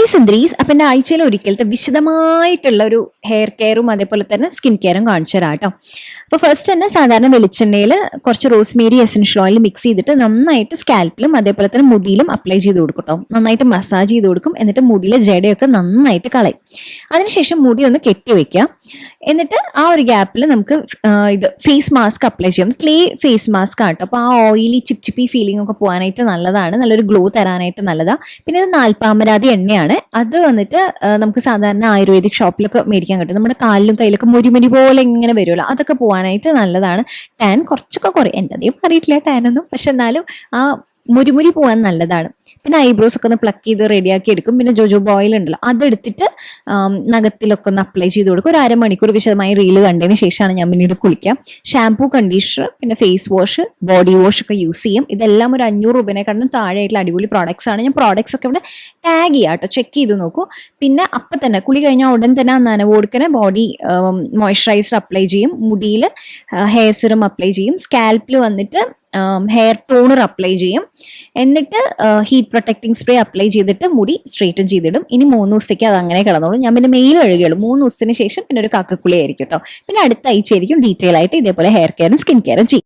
Hi സുന്ദരീസ്. അപ്പം എൻ്റെ ആഴ്ചയിൽ ഒരിക്കലത്തെ വിശദമായിട്ടുള്ള ഒരു ഹെയർ കെയറും അതേപോലെ തന്നെ സ്കിൻ കെയറും കാണിച്ചു തരാം കേട്ടോ. അപ്പോൾ ഫസ്റ്റ് തന്നെ സാധാരണ വെളിച്ചെണ്ണയിൽ കുറച്ച് റോസ്മേരി എസൻഷ്യൽ ഓയിൽ മിക്സ് ചെയ്തിട്ട് നന്നായിട്ട് സ്കാൽപ്പിലും അതേപോലെ തന്നെ മുടിയിലും അപ്ലൈ ചെയ്ത് കൊടുക്കും കേട്ടോ. നന്നായിട്ട് മസാജ് ചെയ്ത് കൊടുക്കും. എന്നിട്ട് മുടിയിലെ ജടയൊക്കെ നന്നായിട്ട് കളയും. അതിനുശേഷം മുടി ഒന്ന് കെട്ടി വെക്കുക. എന്നിട്ട് ആ ഒരു ഗ്യാപ്പിൽ നമുക്ക് ഇത് ഫേസ് മാസ്ക് അപ്ലൈ ചെയ്യാം. ക്ലേ ഫേസ് മാസ്ക് ആട്ടോ. അപ്പോൾ ആ ഓയിലി ചിപ്പ് ചിപ്പി ഫീലിംഗ് ഒക്കെ പോകാനായിട്ട് നല്ലതാണ്. നല്ലൊരു ഗ്ലോ തരാനായിട്ട് നല്ലതാണ്. പിന്നെ ഇത് നാൽപ്പാമരാതി എണ്ണയാണ്. അത് വന്നിട്ട് നമുക്ക് സാധാരണ ആയുർവേദിക് ഷോപ്പിലൊക്കെ മേടിക്കാൻ കിട്ടും. നമ്മുടെ കാലിലും കയ്യിലൊക്കെ മുരിമുരി പോലെ ഇങ്ങനെ വരുമല്ലോ, അതൊക്കെ പോകാനായിട്ട് നല്ലതാണ്. ടാൻ കുറച്ചൊക്കെ കുറയും. എൻ്റെ അധികം അറിയിട്ടില്ല ടാനൊന്നും, പക്ഷെ എന്നാലും ആ മുരിമുരി പോകാൻ നല്ലതാണ്. പിന്നെ ഐബ്രോസ് ഒക്കെ ഒന്ന് പ്ലക്ക് ചെയ്ത് റെഡിയാക്കി എടുക്കും. പിന്നെ ജോജോബ ഓയിൽ ഉണ്ടല്ലോ, അതെടുത്തിട്ട് നഖത്തിലൊക്കെ ഒന്ന് അപ്ലൈ ചെയ്ത് കൊടുക്കും. ഒരു അരമണിക്കൂർ വിശദമായി റീല് കണ്ടതിന് ശേഷമാണ് ഞാൻ പിന്നീട് കുളിക്കാം. ഷാംപൂ, കണ്ടീഷണർ, പിന്നെ ഫേസ് വാഷ്, ബോഡി വാഷ് ഒക്കെ യൂസ് ചെയ്യും. ഇതെല്ലാം ഒരു 500 രൂപേനെക്കാളും താഴെയായിട്ടുള്ള അടിപൊളി പ്രോഡക്ട്സ് ആണ്. ഞാൻ പ്രോഡക്ട്സ് ഒക്കെ ഇവിടെ ടാഗ് ചെയ്യാം കേട്ടോ, ചെക്ക് ചെയ്ത് നോക്കൂ. പിന്നെ അപ്പം തന്നെ കുളി കഴിഞ്ഞാൽ ഉടൻ തന്നെ നനവ് കൊടുക്കുന്ന ബോഡി മോയ്സ്ചറൈസർ അപ്ലൈ ചെയ്യും. മുടിയിൽ ഹെയർ സിറം അപ്ലൈ ചെയ്യും. സ്കാൽപ്പിൽ വന്നിട്ട് ഹെയർ ടോണർ അപ്ലൈ ചെയ്യും. എന്നിട്ട് ഹീറ്റ് പ്രൊട്ടക്റ്റിംഗ് സ്പ്രേ അപ്ലൈ ചെയ്തിട്ട് മുടി സ്ട്രെയിറ്റൻ ചെയ്തിടും. ഇനി 3 ദിവസത്തേക്ക് അത് അങ്ങനെ കിടന്നോളും. ഞാൻ പിന്നെ മെയിൽ കഴുകുകയുള്ളൂ. 3 ദിവസത്തിന് ശേഷം പിന്നെ ഒരു കാക്കക്കുളി ആയിരിക്കും കേട്ടോ. പിന്നെ അടുത്ത ആഴ്ച ആയിരിക്കും ഡീറ്റെയിൽ ആയിട്ട് ഇതേപോലെ ഹെയർ കെയറും സ്കിൻ കെയറും ചെയ്യും.